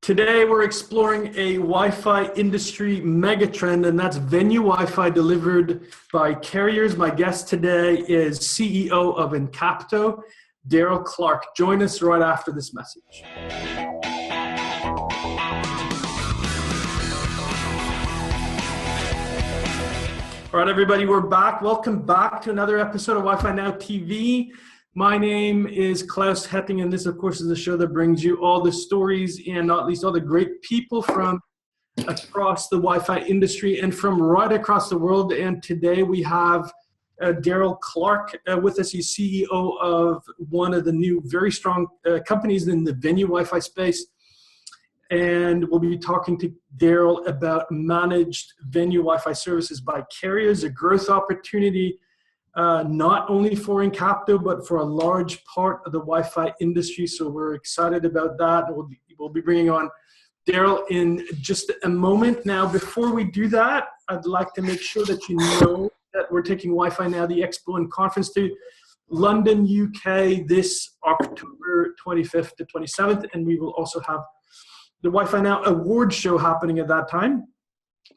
Today we're exploring a Wi-Fi industry megatrend, and that's venue Wi-Fi delivered by carriers. My guest today is CEO of Encapto, Darryl Clark. Join us right after this message. All right, everybody, we're back. Welcome back to another episode of Wi-Fi Now TV. My name is Claus Hetting, and this, of course, is the show that brings you all the stories and not least all the great people from across the Wi-Fi industry and from right across the world. And today we have Darryl Clark with us. He's CEO of one of the new very strong companies in the venue Wi-Fi space. And we'll be talking to Darryl about managed venue Wi-Fi services by carriers, a growth opportunity not only for Encapto, but for a large part of the Wi-Fi industry. So we're excited about that. We'll be bringing on Darryl in just a moment. Now, before we do that, I'd like to make sure that you know that we're taking Wi-Fi Now, the Expo and Conference to London, UK, this October 25th to 27th. And we will also have the Wi-Fi Now Awards show happening at that time.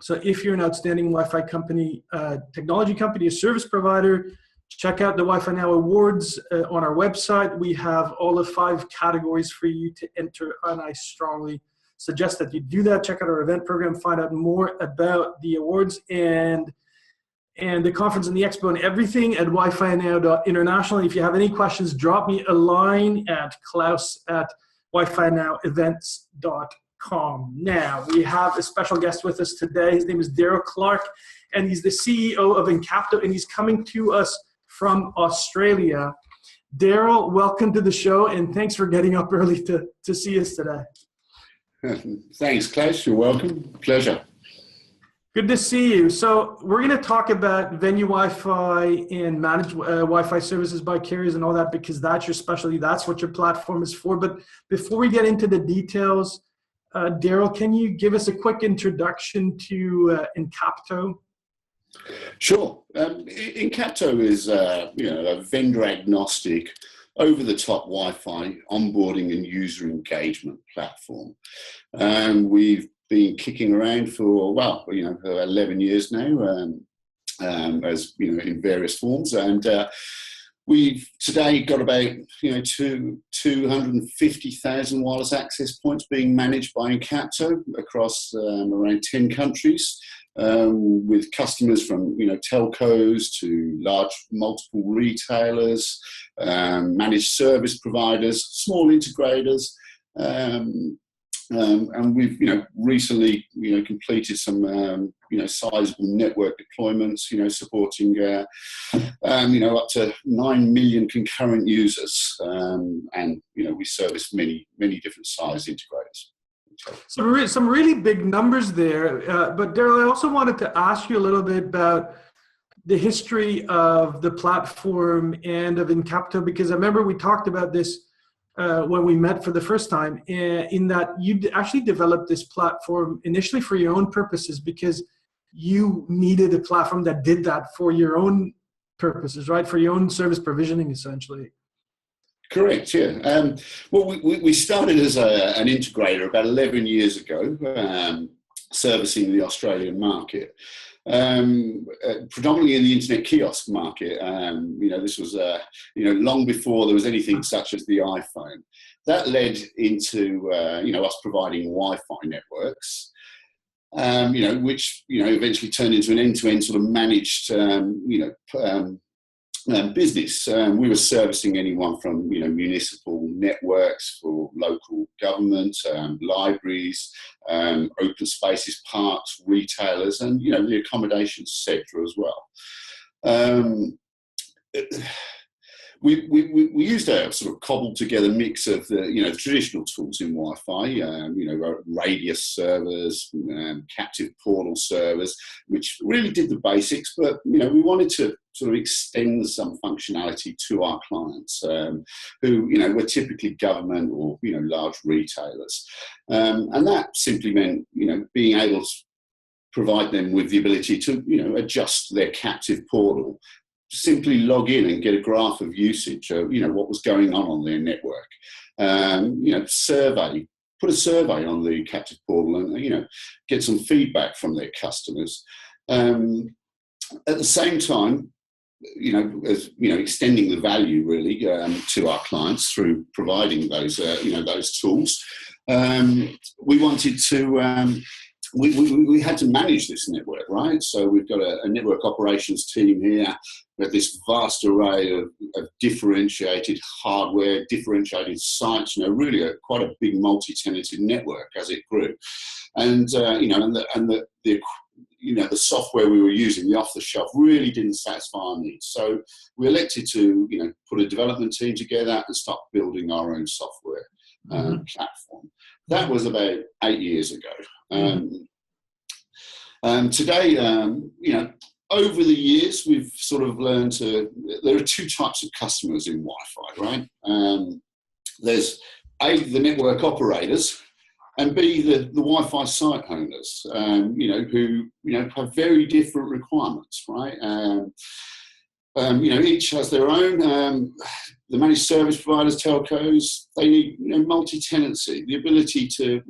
So if you're an outstanding Wi-Fi company, technology company, a service provider, check out the Wi-Fi Now Awards on our website. We have all the 5 categories for you to enter, and I strongly suggest that you do that. Check out our event program, find out more about the awards and the conference and the expo and everything at wifinow.international. If you have any questions, drop me a line at klaus@wifinowevents.com. Now, we have a special guest with us today. His name is Darryl Clark, and he's the CEO of Encapto, and he's coming to us from Australia. Darryl, welcome to the show, and thanks for getting up early to see us today. Thanks, Klaus. You're welcome. Pleasure. Good to see you. So we're going to talk about venue Wi-Fi and managed Wi-Fi services by carriers and all that, because that's your specialty. That's what your platform is for. But before we get into the details, Darryl, can you give us a quick introduction to Encapto? Sure. Encapto is a vendor-agnostic, over-the-top Wi-Fi onboarding and user engagement platform. We've been kicking around for 11 years now, as in various forms, and we've today got about 250,000 wireless access points being managed by Encapto across around 10 countries, with customers from telcos to large multiple retailers, managed service providers, small integrators, and we've recently completed some sizable network deployments, supporting up to 9 million concurrent users, and we service many different size integrators. Some really big numbers there, but Darryl, I also wanted to ask you a little bit about the history of the platform and of Encapto, because I remember we talked about this when we met for the first time, in that you actually developed this platform initially for your own purposes, because you needed a platform that did that for your own purposes, right? For your own service provisioning, essentially. Correct, yeah. We started as an integrator about 11 years ago, servicing the Australian market. Predominantly in the internet kiosk market. This was long before there was anything such as the iPhone. That led into us providing Wi-Fi networks, which eventually turned into an end-to-end sort of managed business. We were servicing anyone from municipal networks for local government, libraries, open spaces, parks, retailers, and the accommodation sector as well. We used a sort of cobbled together mix of the traditional tools in Wi-Fi, radius servers, captive portal servers, which really did the basics, but we wanted to sort of extend some functionality to our clients, who were typically government or large retailers, and that simply meant being able to provide them with the ability to adjust their captive portal, simply log in and get a graph of usage of what was going on their network, survey put a survey on the captive portal and get some feedback from their customers. At the same time, extending the value really to our clients through providing those those tools. We wanted to. We had to manage this network, right? So we've got a network operations team here. We have this vast array of differentiated hardware, differentiated sites. Really quite a big multi-tenanted network as it grew, and the software we were using, the off-the-shelf, really didn't satisfy our needs. So we elected to put a development team together and start building our own software platform. That was about 8 years ago. Today, over the years, we've sort of learned there are two types of customers in Wi-Fi, right? There's A, the network operators, and B, the Wi-Fi site owners, who have very different requirements, right? Each has their own. The managed service providers, telcos, they need multi-tenancy, the ability to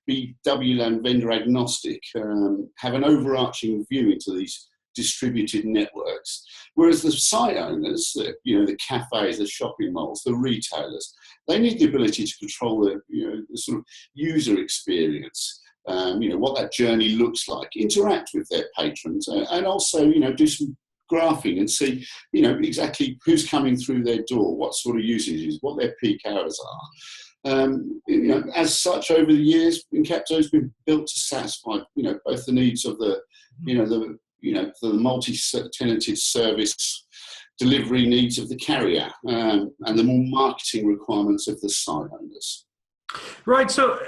be WLAN vendor agnostic, have an overarching view into these distributed networks. Whereas the site owners, the cafes, the shopping malls, the retailers, they need the ability to control the sort of user experience. What that journey looks like, interact with their patrons, and also do some graphing and see exactly who's coming through their door, what sort of usages, what their peak hours are. As such, over the years, Encapto has been built to satisfy both the needs of the multi-tenanted service delivery needs of the carrier and the more marketing requirements of the site owners. Right. So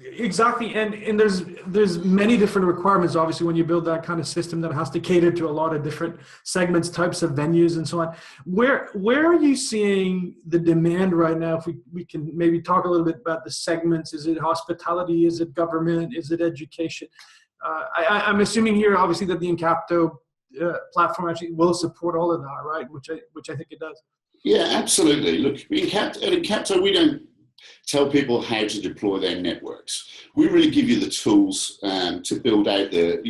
exactly. And there's many different requirements, obviously, when you build that kind of system that has to cater to a lot of different segments, types of venues and so on. Where are you seeing the demand right now? If we can maybe talk a little bit about the segments. Is it hospitality? Is it government? Is it education? I'm assuming here, obviously, that the Encapto platform actually will support all of that, right? Which I think it does. Yeah, absolutely. Look, at Encapto, we don't tell people how to deploy their networks. We really give you the tools to build out the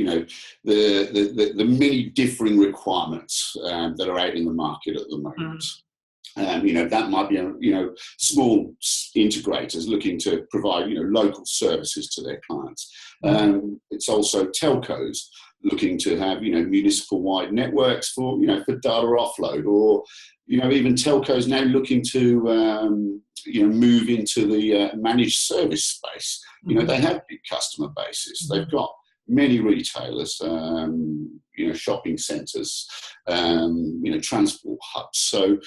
many differing requirements that are out in the market at the moment. That might be small integrators looking to provide local services to their clients. It's also telcos looking to have municipal wide networks for for data offload, or even telcos now looking to move into the managed service space. They have big customer bases. They've got many retailers, shopping centres, transport hubs. So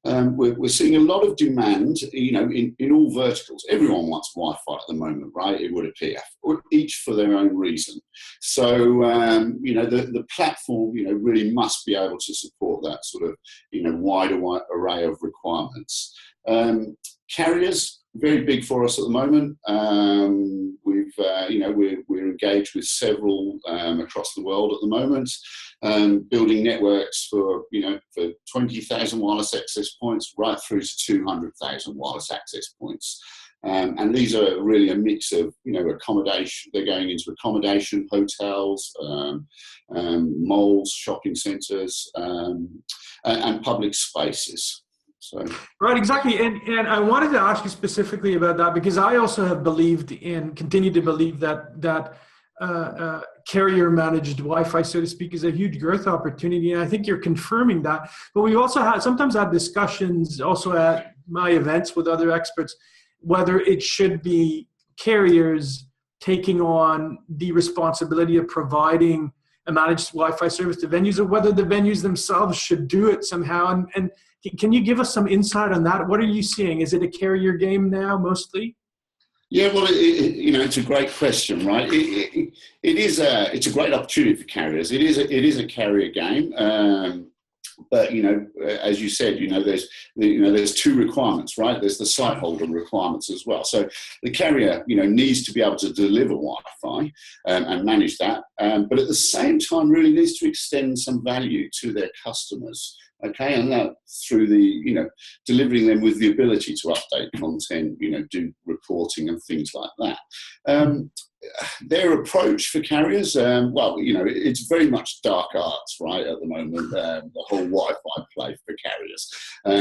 we're seeing a lot of demand, in all verticals. Everyone wants Wi-Fi at the moment, right? It would appear, or each for their own reason. So the platform, really must be able to support that sort of wider array of requirements. Carriers, very big for us at the moment. We're engaged with several across the world at the moment, building networks for 20,000 wireless access points right through to 200,000 wireless access points. And these are really a mix of accommodation. They're going into accommodation, hotels, malls, shopping centres, and public spaces. So. Right, exactly. And I wanted to ask you specifically about that, because I also have believed and continue to believe that carrier managed Wi-Fi, so to speak, is a huge growth opportunity. And I think you're confirming that. But we've also sometimes had discussions also at my events with other experts, whether it should be carriers taking on the responsibility of providing a managed Wi-Fi service to venues, or whether the venues themselves should do it somehow. And can you give us some insight on that? What are you seeing? Is it a carrier game now, mostly? Yeah, well, it's a great question, right? It's a great opportunity for carriers. It is a carrier game, but as you said, there's two requirements, right? There's the site holder requirements as well. So the carrier, needs to be able to deliver Wi-Fi and manage that, but at the same time, really needs to extend some value to their customers Okay, and that through the, delivering them with the ability to update content, do reporting and things like that. Their approach for carriers, it's very much dark arts, right, at the moment, the whole Wi-Fi play for carriers.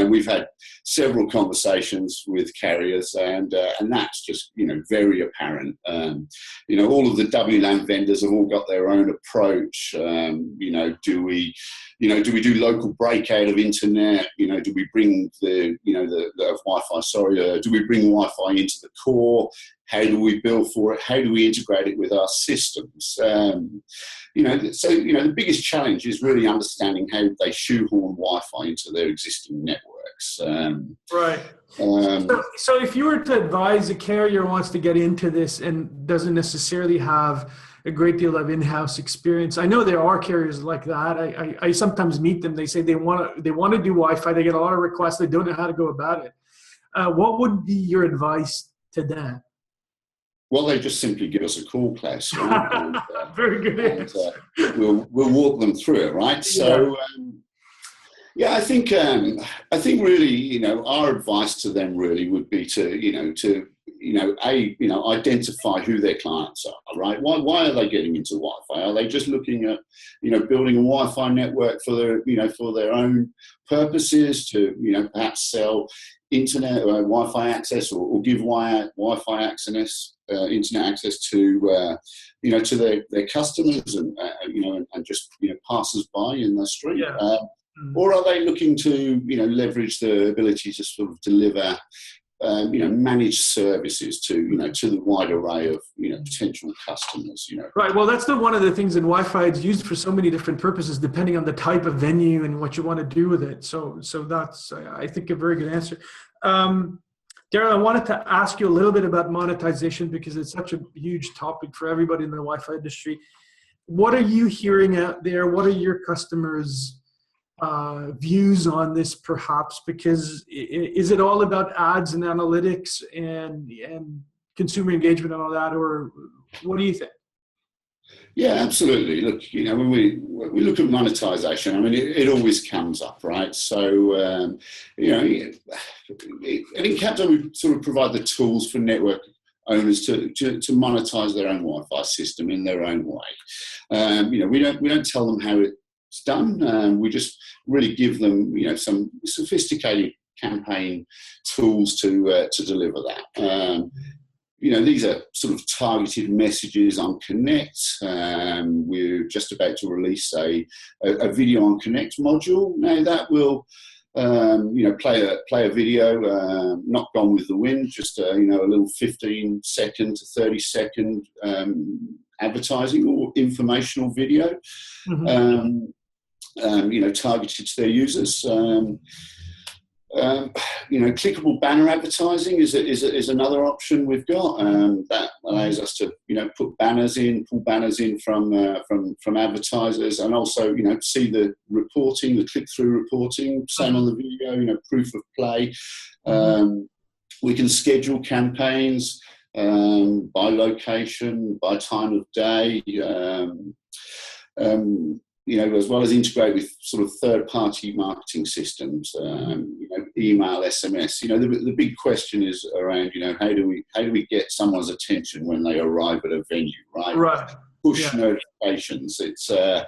We've had several conversations with carriers, and that's just, very apparent. All of the WLAN vendors have all got their own approach. Do we do local breakout of internet? Do we bring the Wi-Fi, do we bring Wi-Fi into the core? How do we bill for it? How do we integrate it with our systems? The biggest challenge is really understanding how they shoehorn Wi-Fi into their existing networks. Right. So if you were to advise a carrier who wants to get into this and doesn't necessarily have a great deal of in-house experience, I know there are carriers like that. I sometimes meet them. They say they want to do Wi-Fi. They get a lot of requests. They don't know how to go about it. What would be your advice to them? Well, they just simply give us a call, Klaus. Right? And, very good answer. We'll walk them through it, right? So, I think really, our advice to them really would be to identify who their clients are, right? Why are they getting into Wi-Fi? Are they just looking at, building a Wi-Fi network for their own purposes to, perhaps sell internet or Wi-Fi access or give Wi-Fi access, internet access to, to their customers and just, passers-by in the street? Yeah. Or are they looking to, leverage the ability to sort of deliver, managed services to, to the wide array of, potential customers, Right. Well, that's one of the things in Wi-Fi. It's used for so many different purposes, depending on the type of venue and what you want to do with it. So that's, I think, a very good answer. Darryl, I wanted to ask you a little bit about monetization because it's such a huge topic for everybody in the Wi-Fi industry. What are you hearing out there? What are your customers' views on this, perhaps? Because is it all about ads and analytics and consumer engagement and all that, or what do you think? Yeah, absolutely. Look, when we look at monetization, I mean, it always comes up, right? So, at Encapto, we sort of provide the tools for network owners to monetize their own Wi-Fi system in their own way. We don't tell them how it's done. We just really give them, some sophisticated campaign tools to deliver that. These are sort of targeted messages on Connect. We're just about to release a video on Connect module. Now that will, play a video, not gone with the wind, just a little 15-second to 30-second advertising or informational video, targeted to their users. Clickable banner advertising is another option we've got that allows us to pull banners in from advertisers, and also see the reporting, the click-through reporting, same on the video, proof of play. We can schedule campaigns by location, by time of day. As well as integrate with sort of third-party marketing systems, email, SMS. The big question is around, how do we get someone's attention when they arrive at a venue, right? Right. Push notifications. It's some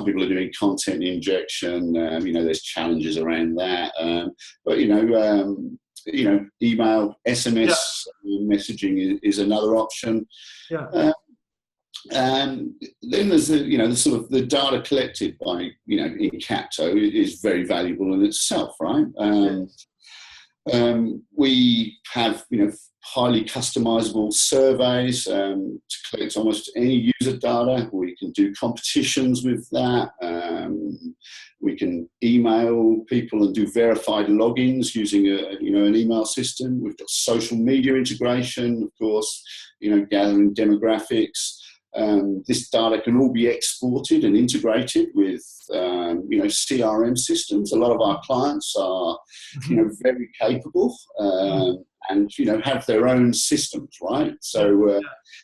people are doing content injection. There's challenges around that. But email, SMS messaging is another option. Yeah. And then there's the sort of the data collected by Encapto is very valuable in itself, right? We have highly customizable surveys to collect almost any user data. We can do competitions with that. We can email people and do verified logins using an email system. We've got social media integration, of course, gathering demographics. this data can all be exported and integrated with, CRM systems. A lot of our clients are, very capable and, have their own systems, right? So,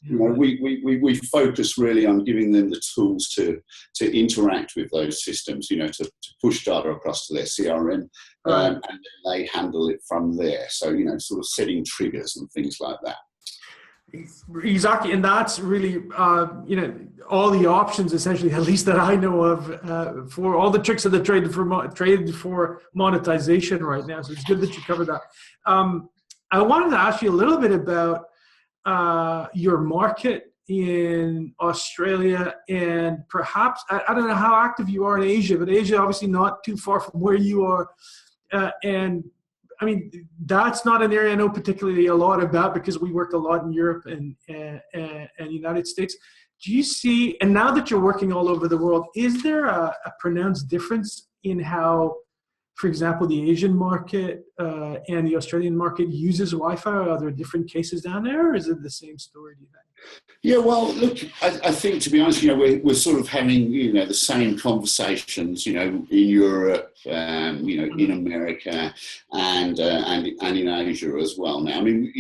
we focus really on giving them the tools to interact with those systems, to push data across to their CRM, and then they handle it from there. So, sort of setting triggers and things like that. Exactly, and that's really, all the options essentially, at least that I know of, for all the tricks of the trade for monetization right now. So it's good that you covered that. I wanted to ask you a little bit about your market in Australia, and perhaps, I don't know how active you are in Asia, but Asia obviously not too far from where you are, and I mean, that's not an area I know particularly a lot about because we worked a lot in Europe and United States. Do you see, and now that you're working all over the world, is there a pronounced difference in how, for example, the Asian market and the Australian market uses Wi-Fi? Are there different cases down there, or is it the same story, do you think? Yeah, well, look, I think, to be honest, we're sort of having, the same conversations, in Europe, in America and in Asia as well. Now, I mean,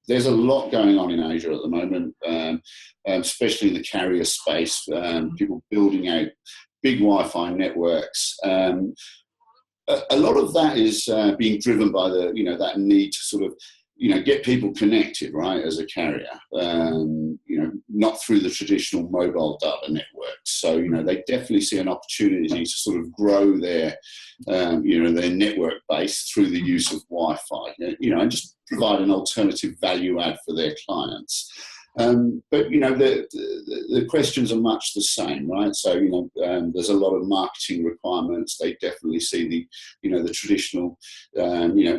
there's a lot going on in Asia at the moment, especially in the carrier space, people building out big Wi-Fi networks. A lot of that is being driven by that need to sort of, get people connected, right, as a carrier, not through the traditional mobile data networks. So, they definitely see an opportunity to sort of grow their network base through the use of Wi-Fi, and just provide an alternative value add for their clients. But the questions are much the same, right? So there's a lot of marketing requirements. They definitely see the traditional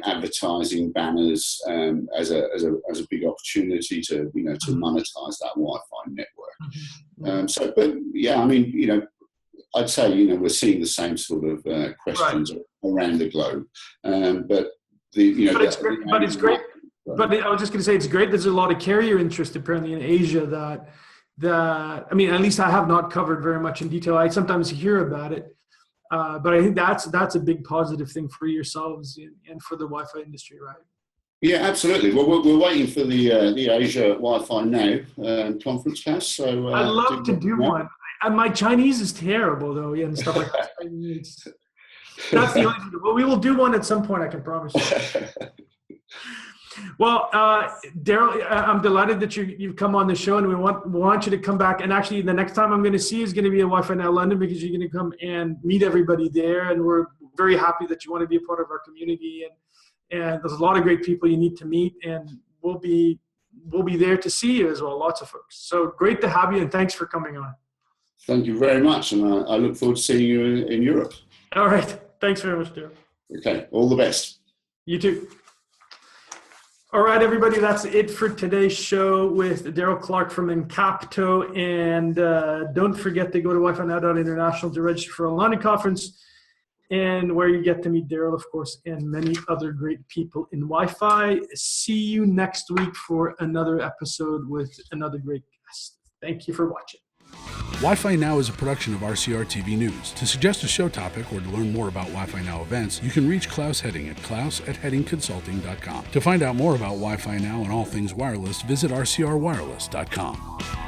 advertising banners as a big opportunity to to monetize that Wi-Fi network. But yeah, I mean I'd say we're seeing the same sort of questions around the globe, but it's great. But I was just going to say, it's great. There's a lot of carrier interest apparently in Asia that I mean, at least I have not covered very much in detail. I sometimes hear about it, but I think that's a big positive thing for yourselves and for the Wi-Fi industry, right? Yeah, absolutely. Well, we're waiting for the Asia Wi-Fi Now conference, Claus. So I'd love to do one. My Chinese is terrible though, and stuff like that. That's the only thing. Well, we will do one at some point, I can promise you. Well, Darryl, I'm delighted that you've come on the show, and we want you to come back. And actually, the next time I'm going to see you is going to be at Wi-Fi Now London, because you're going to come and meet everybody there. And we're very happy that you want to be a part of our community. And there's a lot of great people you need to meet, and we'll be there to see you as well. Lots of folks. So great to have you, and thanks for coming on. Thank you very much, and I look forward to seeing you in Europe. All right. Thanks very much, Darryl. Okay. All the best. You too. All right, everybody, that's it for today's show with Darryl Clark from Encapto. And don't forget to go to WiFiNow.international to register for a London conference, and where you get to meet Darryl, of course, and many other great people in Wi-Fi. See you next week for another episode with another great guest. Thank you for watching. Wi-Fi Now is a production of RCR TV News. To suggest a show topic or to learn more about Wi-Fi Now events, you can reach Claus Hetting at klaus@hettingconsulting.com. To find out more about Wi-Fi Now and all things wireless, visit rcrwireless.com.